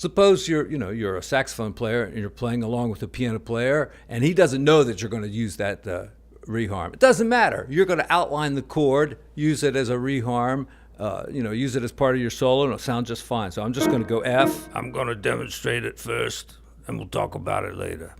Suppose you're a saxophone player and you're playing along with a piano player, and he doesn't know that you're going to use that reharm. It doesn't matter. You're going to outline the chord, use it as a reharm, use it as part of your solo, and it'll sound just fine. So I'm just going to go F. I'm going to demonstrate it first, and we'll talk about it later.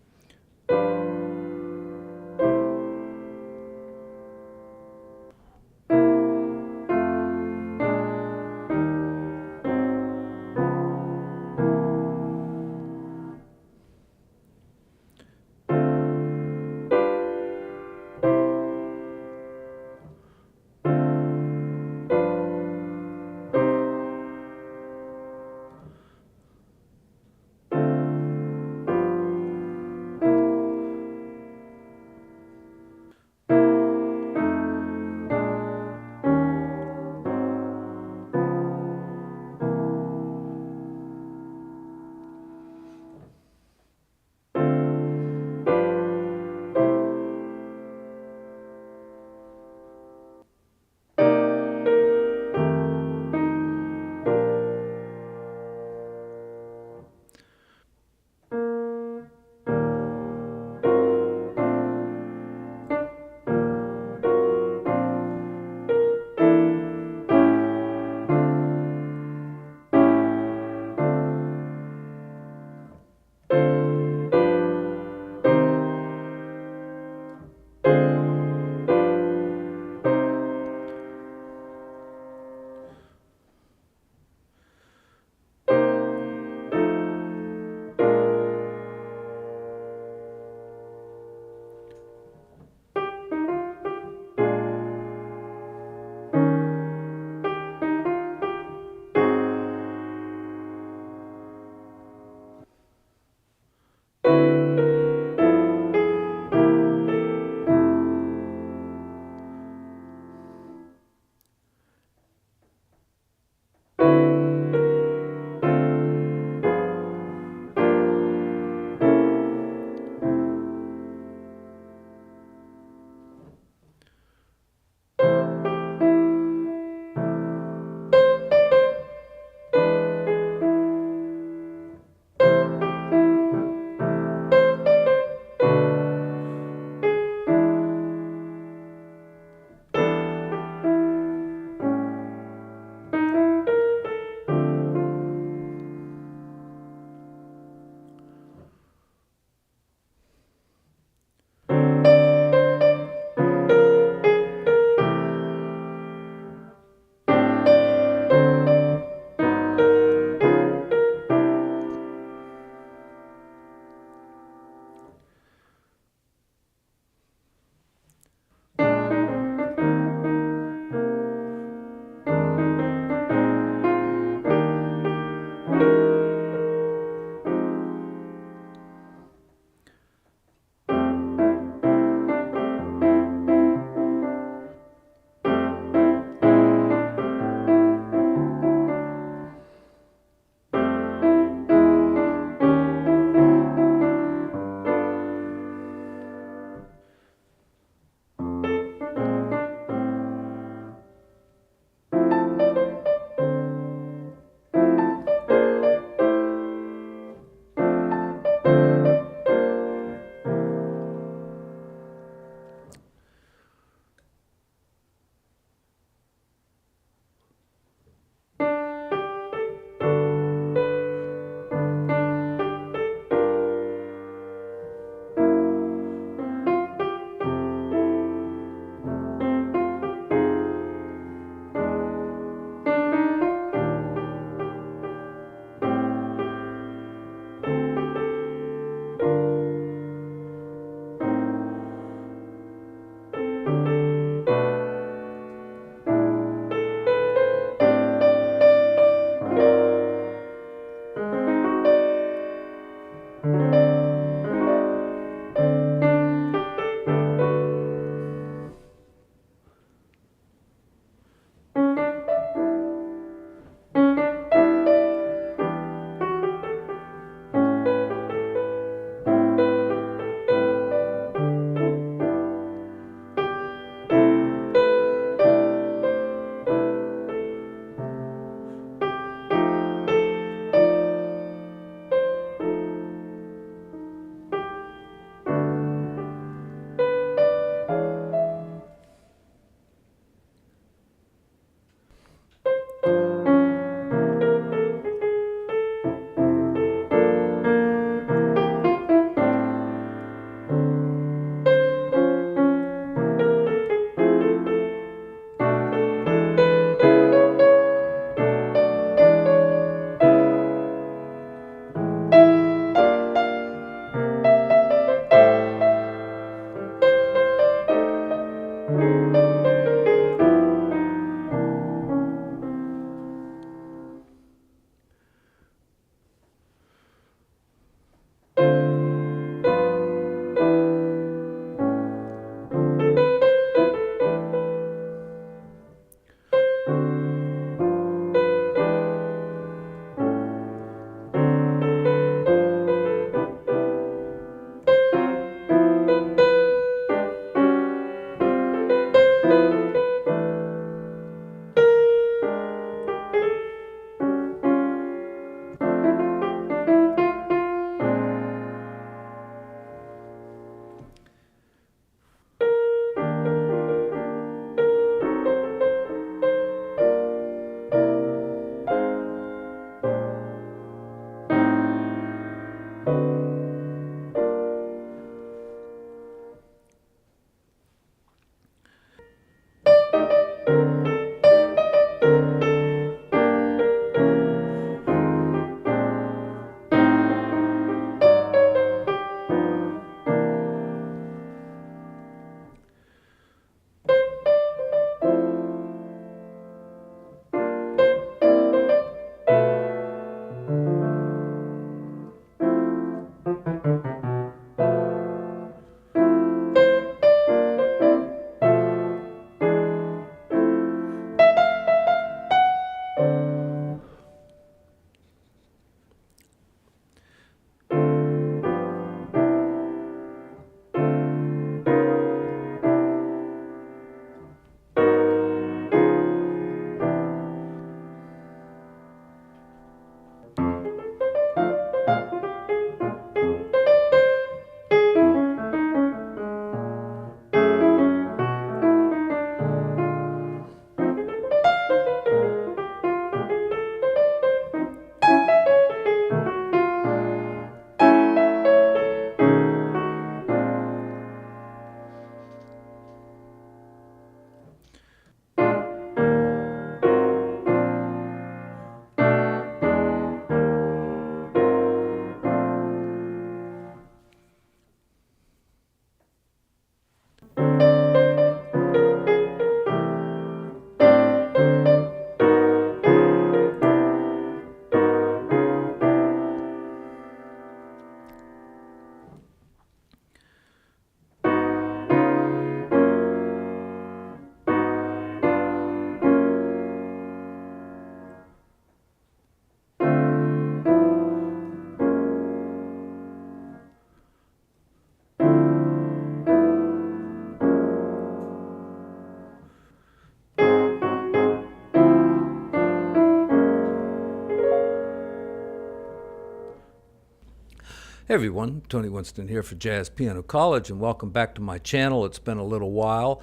Hey everyone, Tony Winston here for Jazz Piano College, and welcome back to my channel. It's been a little while.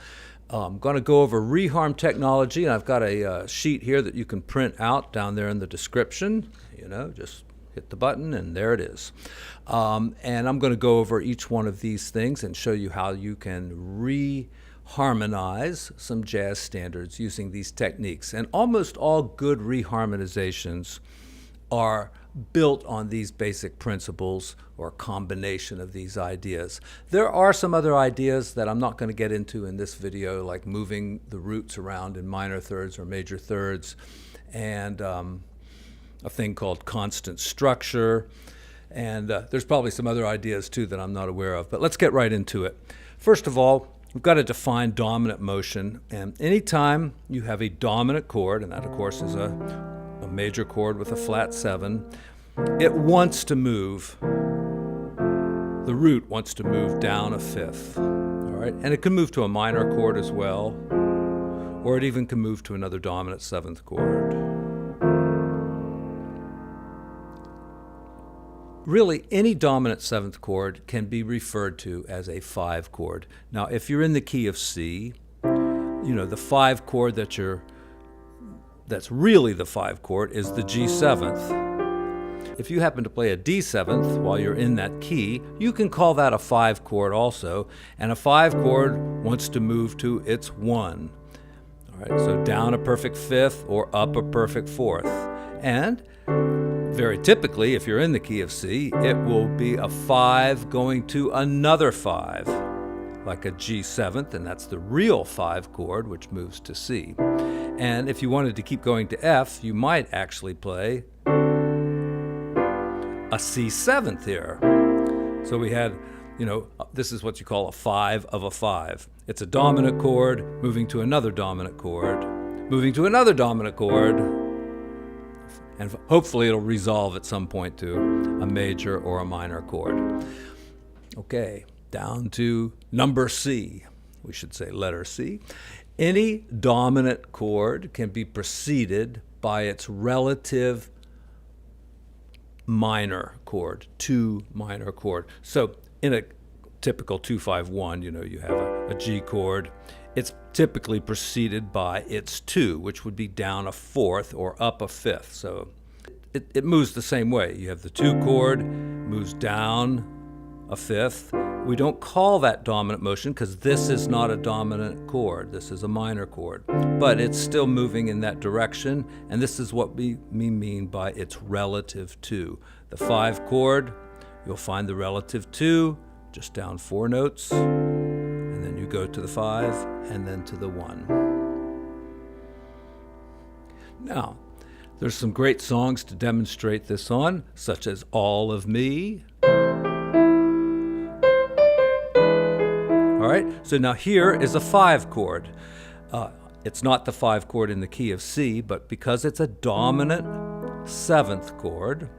I'm going to go over Reharm technology, and I've got a sheet here that you can print out down there in the description. You know, just hit the button and there it is. And I'm going to go over each one of these things and show you how you can reharmonize some jazz standards using these techniques. And almost all good reharmonizations are built on these basic principles or a combination of these ideas. There are some other ideas that I'm not going to get into in this video, like moving the roots around in minor thirds or major thirds, and a thing called constant structure. And there's probably some other ideas too that I'm not aware of, but let's get right into it. First of all, we've got to define dominant motion, and anytime you have a dominant chord, and that of course is a major chord with a flat 7, it wants to move, the root wants to move down a fifth, all right? And it can move to a minor chord as well, or it even can move to another dominant 7th chord. Really, any dominant 7th chord can be referred to as a 5 chord. Now, if you're in the key of C, you know, the 5 chord that's really the 5 chord is the G7th. If you happen to play a D7th while you're in that key, you can call that a 5 chord also, and a 5 chord wants to move to its 1. All right, so down a perfect 5th or up a perfect 4th. And very typically, if you're in the key of C, it will be a 5 going to another 5, like a G7th, and that's the real 5 chord, which moves to C. And if you wanted to keep going to F, you might actually play a C7th here. So we had, you know, this is what you call a 5 of a 5. It's a dominant chord moving to another dominant chord, moving to another dominant chord, and hopefully it'll resolve at some point to a major or a minor chord. Okay, down to number C. We should say letter C. Any dominant chord can be preceded by its relative minor chord, 2 minor chord. So in a typical 2-5-1, you know, you have a G chord. It's typically preceded by its 2, which would be down a 4th or up a 5th. So it moves the same way. You have the 2 chord moves down a fifth. We don't call that dominant motion because this is not a dominant chord. This is a minor chord. But it's still moving in that direction, and this is what we mean by it's relative to. The 5 chord, you'll find the relative to just down 4 notes, and then you go to the 5 and then to the 1. Now, there's some great songs to demonstrate this on, such as All of Me. All right, so now here is a 5 chord. It's not the 5 chord in the key of C, but because it's a dominant 7th chord,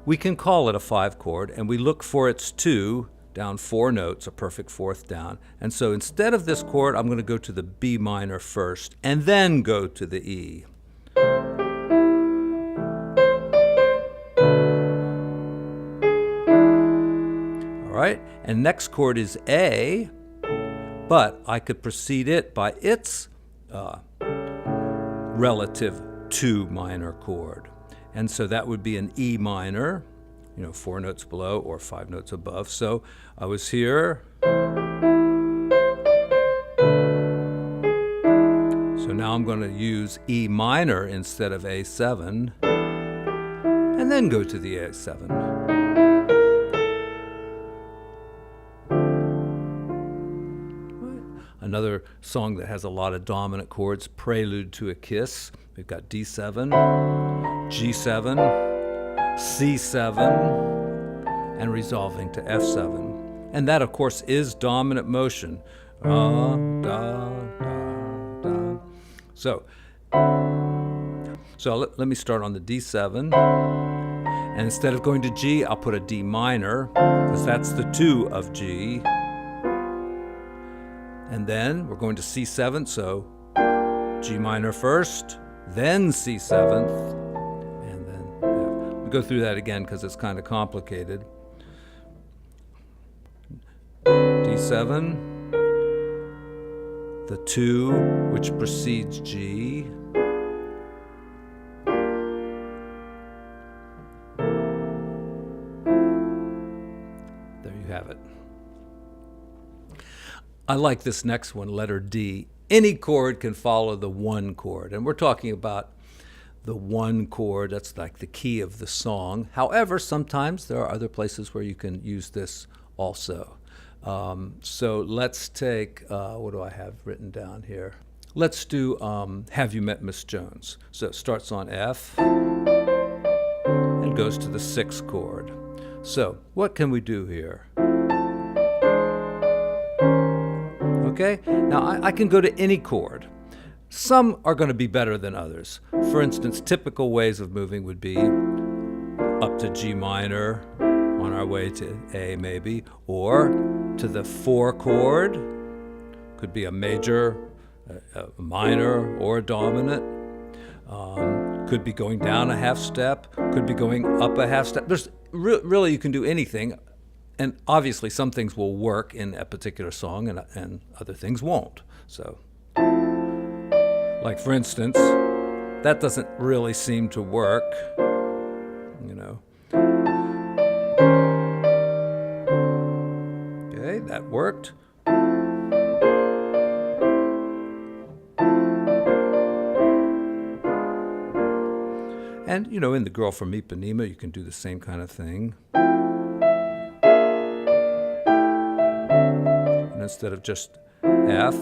we can call it a 5 chord, and we look for its 2 down 4 notes, a perfect 4th down. And so instead of this chord, I'm going to go to the B minor first, and then go to the E. All right, and next chord is A, but I could precede it by its relative to minor chord. And so that would be an E minor, 4 notes below or 5 notes above. So I was here. So now I'm going to use E minor instead of A7, and then go to the A7. Another song that has a lot of dominant chords, Prelude to a Kiss. We've got D7, G7, C7, and resolving to F7. And that, of course, is dominant motion. Da, da, da. So let me start on the D7. And instead of going to G, I'll put a D minor, because that's the 2 of G. And then we're going to C7, so G minor first, then C7th, and then F. We'll go through that again because it's kind of complicated. D7, the 2, which precedes G, there you have it. I like this next one, letter D. Any chord can follow the 1 chord, and we're talking about the 1 chord. That's like the key of the song. However, sometimes there are other places where you can use this also. So let's take, what do I have written down here? Let's do Have You Met Miss Jones? So it starts on F and goes to the 6th chord. So what can we do here? Okay, now I can go to any chord. Some are going to be better than others. For instance, typical ways of moving would be up to G minor, on our way to A maybe, or to the 4 chord. Could be a major, a minor, or a dominant. Could be going down a half step, could be going up a half step. There's really, you can do anything. And obviously, some things will work in a particular song and other things won't. So, like for instance, that doesn't really seem to work, Okay, that worked. And, in The Girl from Ipanema, you can do the same kind of thing. Instead of just F.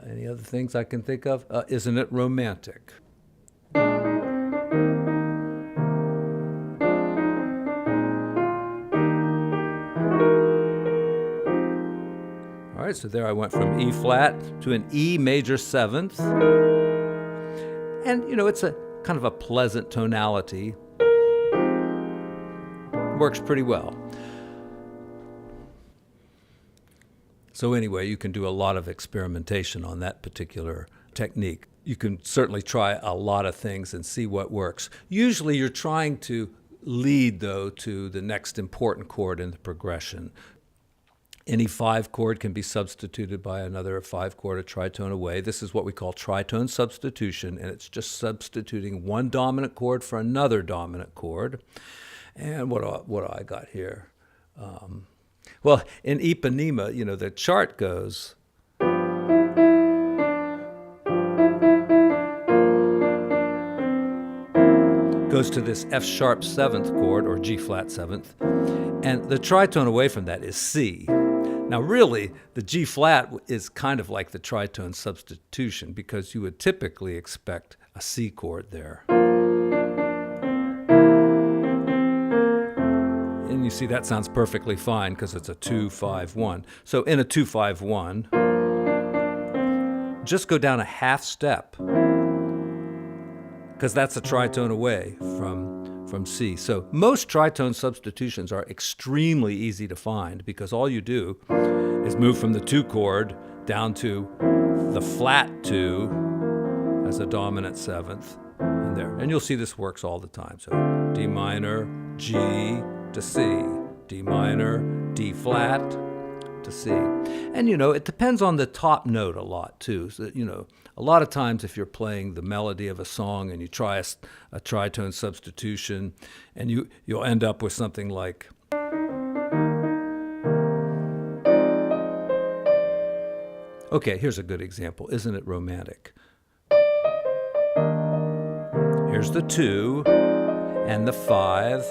Any other things I can think of? Isn't It Romantic? All right, so there I went from E flat to an E major 7th. And, it's a kind of a pleasant tonality. Works pretty well. So anyway, you can do a lot of experimentation on that particular technique. You can certainly try a lot of things and see what works. Usually you're trying to lead, though, to the next important chord in the progression. Any 5 chord can be substituted by another 5 chord, a tritone away. This is what we call tritone substitution, and it's just substituting one dominant chord for another dominant chord. And what do I got here? Well, in Ipanema, the chart goes. Goes to this F sharp 7th chord, or G flat 7th, and the tritone away from that is C. Now really, the G flat is kind of like the tritone substitution, because you would typically expect a C chord there. And you see that sounds perfectly fine because it's a 2-5-1. So in a 2-5-1, just go down a half step, because that's a tritone away from C. So most tritone substitutions are extremely easy to find, because all you do is move from the 2 chord down to the flat 2 as a dominant 7th, and there. And you'll see this works all the time. So D minor, G to C, D minor, D flat to C. And it depends on the top note a lot too. So, a lot of times if you're playing the melody of a song and you try a tritone substitution, and you'll end up with something like, okay, here's a good example. Isn't it romantic? Here's the 2 and the 5.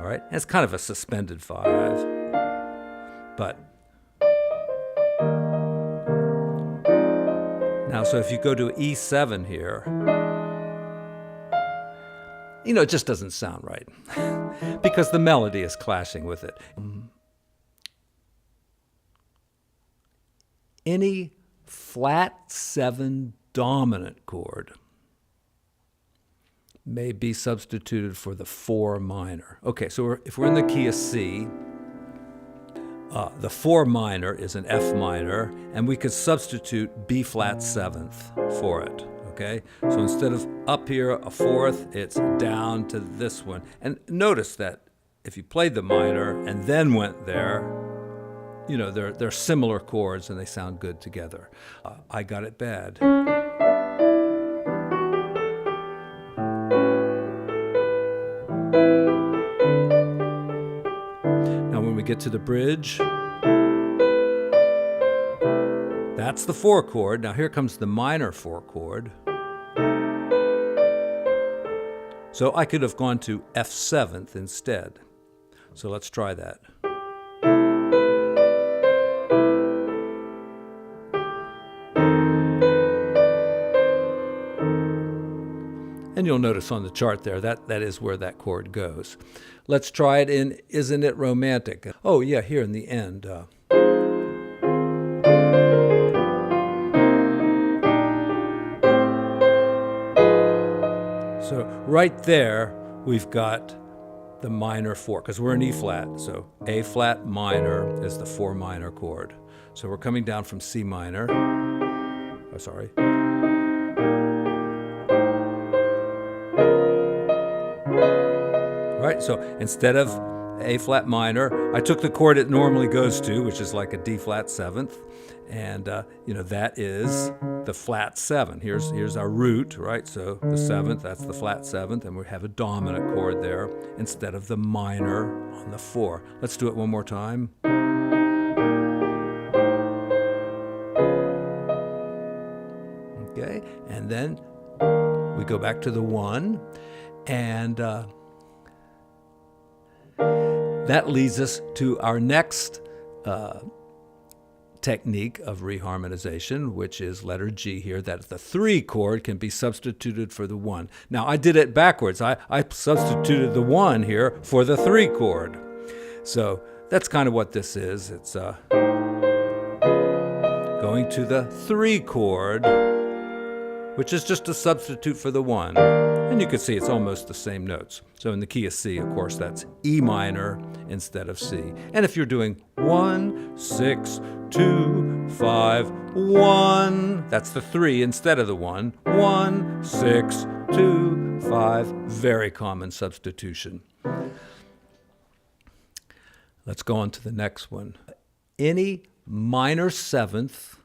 All right, it's kind of a suspended 5, but now, so if you go to E7 here, it just doesn't sound right because the melody is clashing with it. Any flat 7 dominant chord may be substituted for the 4 minor. Okay, so if we're in the key of C, the 4 minor is an F minor, and we could substitute B flat 7th for it, okay? So instead of up here a 4th, it's down to this one. And notice that if you played the minor and then went there, they're similar chords and they sound good together. I Got It Bad. When we get to the bridge, that's the 4 chord. Now here comes the minor 4 chord. So I could have gone to F7th instead. So let's try that. And you'll notice on the chart there, that is where that chord goes. Let's try it in Isn't It Romantic? Oh yeah, here in the end. So right there, we've got the minor 4, because we're in E flat. So A flat minor is the 4 minor chord. So we're coming down from C minor. Oh, sorry. Right, so instead of A flat minor, I took the chord it normally goes to, which is like a D flat 7th, and that is the flat 7. Here's our root, right? So the 7th, that's the flat 7th, and we have a dominant chord there instead of the minor on the 4. Let's do it one more time. Okay, and then we go back to the 1, and that leads us to our next technique of reharmonization, which is letter G here, that the 3 chord can be substituted for the 1. Now, I did it backwards. I substituted the 1 here for the 3 chord. So that's kind of what this is. It's going to the 3 chord, which is just a substitute for the 1. And you can see it's almost the same notes. So in the key of C, of course, that's E minor instead of C. And if you're doing 1, 6, 2, 5, 1, that's the 3 instead of the 1. 1, 6, 2, 5, very common substitution. Let's go on to the next one. Any minor seventh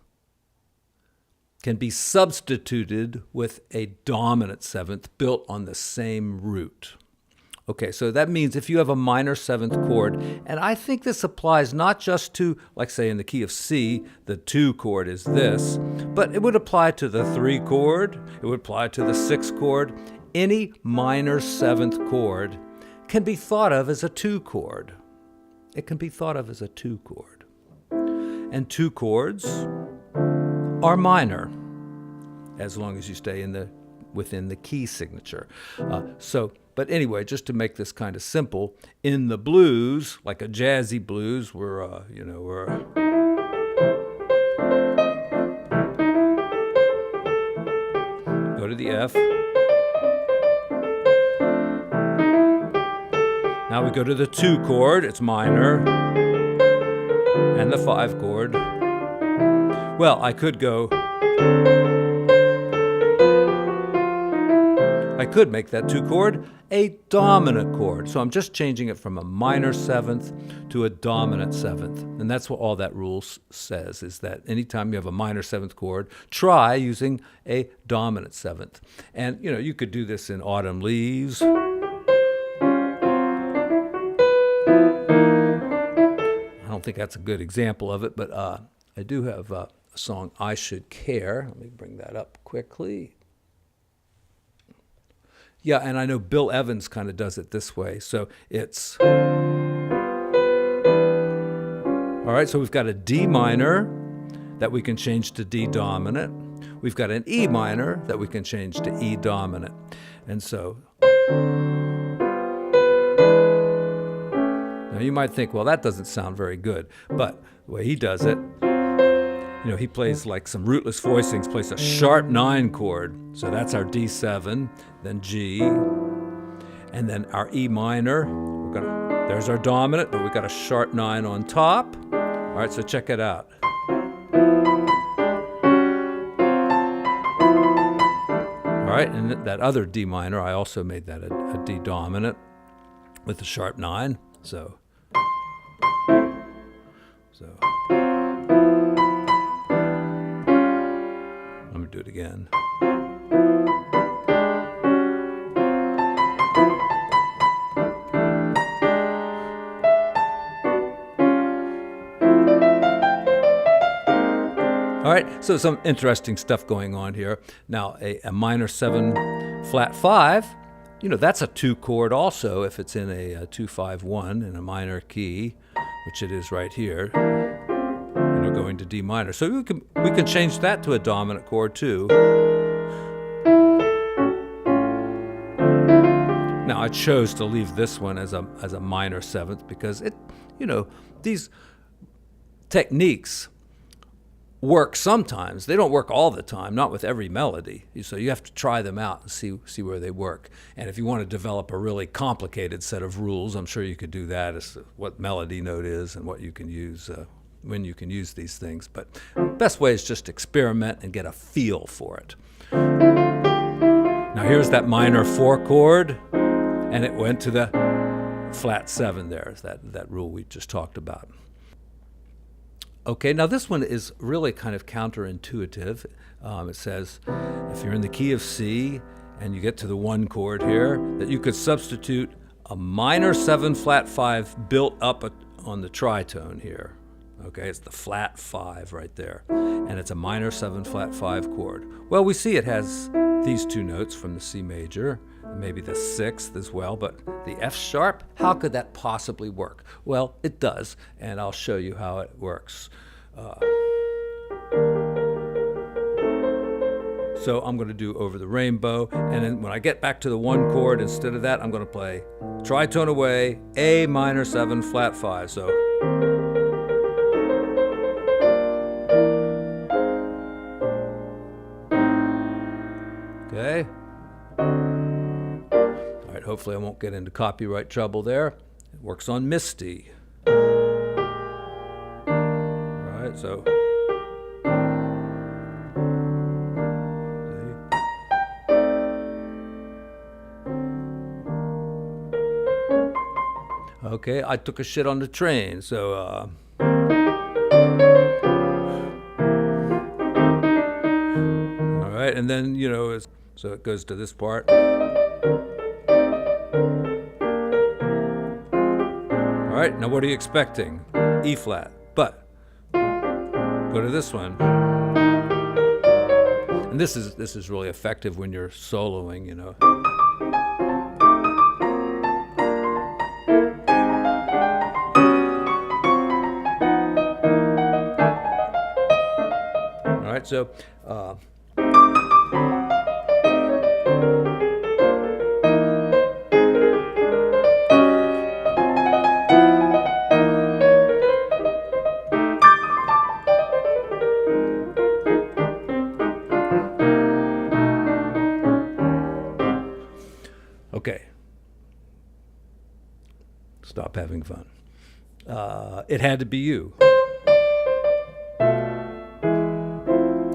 can be substituted with a dominant seventh built on the same root. Okay, so that means if you have a minor seventh chord, and I think this applies not just to, like say in the key of C, the 2 chord is this, but it would apply to the 3 chord, it would apply to the 6 chord. Any minor seventh chord can be thought of as a 2 chord. It can be thought of as a 2 chord. And 2 chords are minor, as long as you stay within the key signature. But anyway, just to make this kind of simple, in the blues, like a jazzy blues, we're go to the F. Now we go to the 2 chord, it's minor, and the 5 chord. Well, I could make that 2 chord a dominant chord. So I'm just changing it from a minor seventh to a dominant seventh. And that's what all that rule says, is that anytime you have a minor seventh chord, try using a dominant seventh. And you could do this in Autumn Leaves. I don't think that's a good example of it, but I do have a song, I Should Care. Let me bring that up quickly. Yeah, and I know Bill Evans kind of does it this way. So it's... All right, so we've got a D minor that we can change to D dominant. We've got an E minor that we can change to E dominant. And so... Now you might think, well, that doesn't sound very good. But the way he does it, he plays like some rootless voicings, plays a sharp 9 chord. So that's our D7, then G, and then our E minor. There's our dominant, but we've got a sharp 9 on top. All right, so check it out. All right, and that other D minor, I also made that a D dominant with a sharp 9. So. Let me do it again. All right, so some interesting stuff going on here. Now, a minor 7 flat 5, that's a 2 chord also if it's in a 2-5-1 in a minor key, which it is right here. Going to D minor. So we can change that to a dominant chord too. Now I chose to leave this one as a minor seventh because these techniques work sometimes. They don't work all the time, not with every melody. So you have to try them out and see where they work. And if you want to develop a really complicated set of rules, I'm sure you could do that, as to what melody note is and what you can use when you can use these things. But the best way is just experiment and get a feel for it. Now here's that minor 4 chord, and it went to the flat 7 there, that rule we just talked about. Okay, now this one is really kind of counterintuitive. It says if you're in the key of C and you get to the 1 chord here, that you could substitute a minor 7 flat 5 built up on the tritone here. Okay, it's the flat 5 right there. And it's a minor 7 flat 5 chord. Well, we see it has these 2 notes from the C major, and maybe the 6th as well, but the F sharp, how could that possibly work? Well, it does, and I'll show you how it works. So I'm going to do Over the Rainbow, and then when I get back to the 1 chord, instead of that, I'm going to play tritone away, A minor 7 flat 5. So. Okay. All right, hopefully I won't get into copyright trouble there. It works on Misty. All right, so. Okay, I took a shit on the train, so all right, and then, you know, so it goes to this part. All right, now what are you expecting? E flat, but go to this one. And this is really effective when you're soloing, you know. All right, so okay. Stop having fun. It had to be you.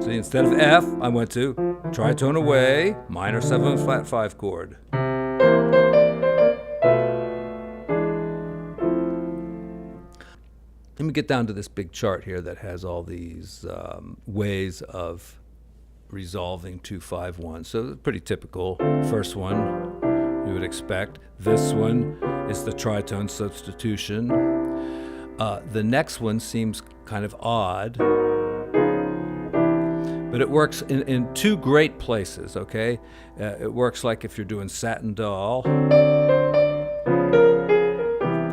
See, instead of F, I went to tritone away, minor 7 flat 5 chord. Let me get down to this big chart here that has all these ways of resolving 2-5-1. So pretty typical. First one you would expect. This one is the tritone substitution. The next one seems kind of odd, but it works in two great places, okay? It works like if you're doing satin doll,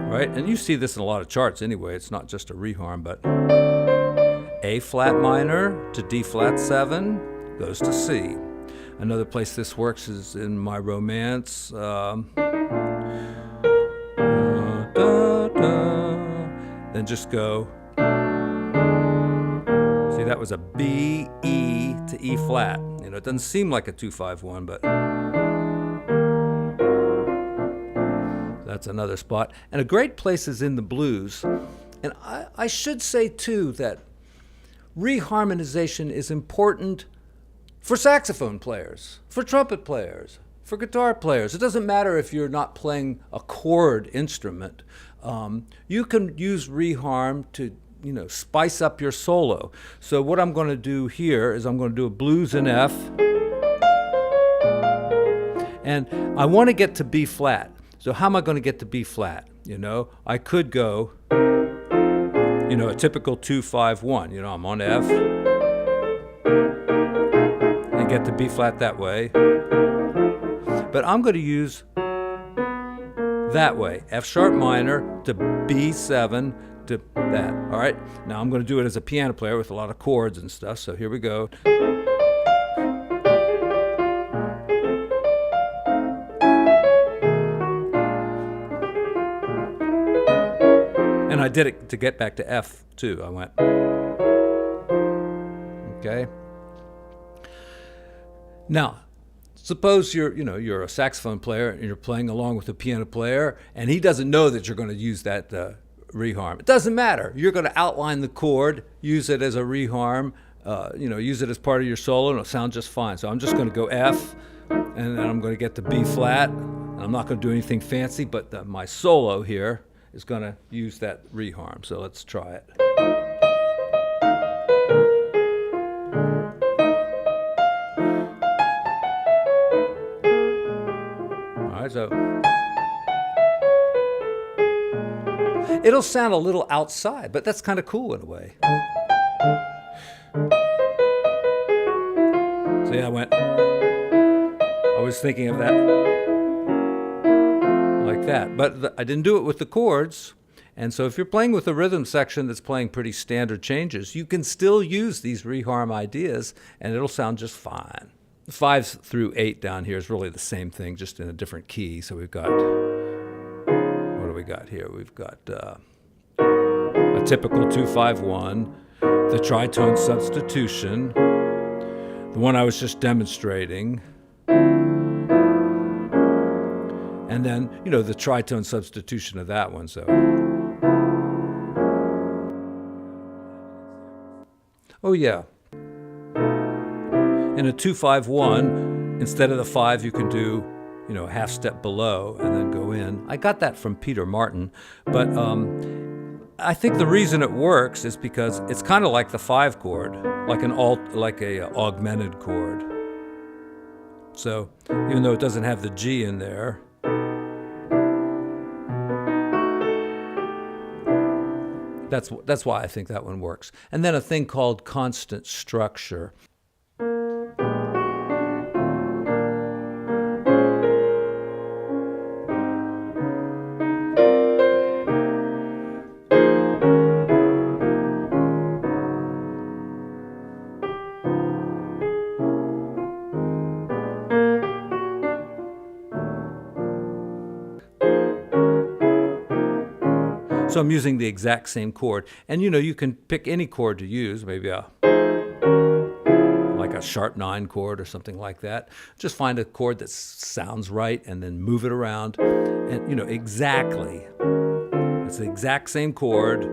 right? And you see this in a lot of charts anyway. It's not just a reharm, but A flat minor to D flat 7 goes to C. Another place this works is in my romance. Then just go. See, that was a B, E to E flat. You know, it doesn't seem like a 2-5-1, but that's another spot. And a great place is in the blues. And I should say, too, that reharmonization is important for saxophone players, for trumpet players, for guitar players. It doesn't matter if you're not playing a chord instrument. You can use reharm to, you know, spice up your solo. So what I'm going to do here is I'm going to do a blues in F, and I want to get to B flat. So how am I going to get to B flat? You know, I could go, you know, a typical 2-5-1. You know, I'm on F and get to B flat that way. But I'm going to use that way, F sharp minor to B7 to that. All right, now I'm going to do it as a piano player with a lot of chords and stuff. So here we go. And I did it to get back to F too. I went, okay. Now, suppose you're a saxophone player and you're playing along with a piano player, and he doesn't know that you're going to use that reharm. It doesn't matter. You're going to outline the chord, use it as a reharm, use it as part of your solo, and it'll sound just fine. So I'm just going to go F, and then I'm going to get to B flat. And I'm not going to do anything fancy, but my solo here is going to use that reharm. So let's try it. So it'll sound a little outside, but that's kind of cool in a way. See, I was thinking of that like that, but I didn't do it with the chords. And so if you're playing with a rhythm section that's playing pretty standard changes, you can still use these reharm ideas and it'll sound just fine. 5 through 8 down here is really the same thing, just in a different key. So we've got, what do we got here? We've got a typical 2-5-1, the tritone substitution, the one I was just demonstrating, and then, the tritone substitution of that one. So, oh yeah. In a 2-5-1, instead of the 5, you can do, a half step below and then go in. I got that from Peter Martin, but I think the reason it works is because it's kind of like the 5 chord, like a augmented chord. So even though it doesn't have the G in there, that's why I think that one works. And then a thing called constant structure. So I'm using the exact same chord. And you can pick any chord to use, maybe like a sharp 9 chord or something like that. Just find a chord that sounds right and then move it around. And exactly. It's the exact same chord,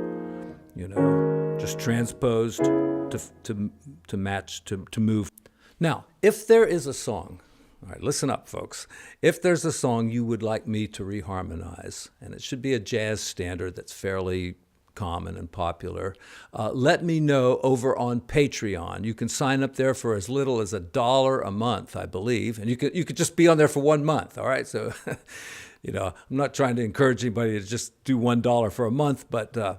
just transposed to match, to move. Now, if there is a song, all right, listen up, folks. If there's a song you would like me to reharmonize, and it should be a jazz standard that's fairly common and popular, let me know over on Patreon. You can sign up there for as little as $1 a month, I believe, and you could just be on there for 1 month. All right, so I'm not trying to encourage anybody to just do $1 for a month, but go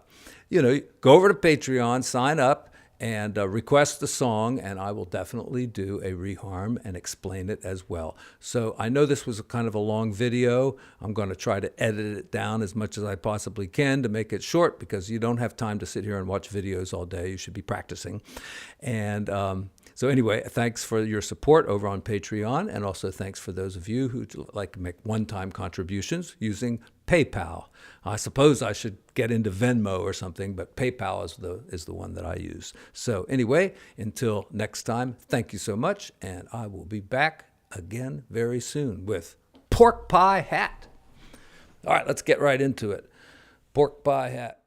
over to Patreon, sign up, and request the song, and I will definitely do a reharm and explain it as well. So I know this was kind of a long video. I'm going to try to edit it down as much as I possibly can to make it short, because you don't have time to sit here and watch videos all day. You should be practicing. And so anyway, thanks for your support over on Patreon, and also thanks for those of you who like to make one-time contributions using PayPal. I suppose I should get into Venmo or something, but PayPal is the one that I use. So anyway, until next time, thank you so much, and I will be back again very soon with Pork Pie Hat. All right, let's get right into it. Pork Pie Hat.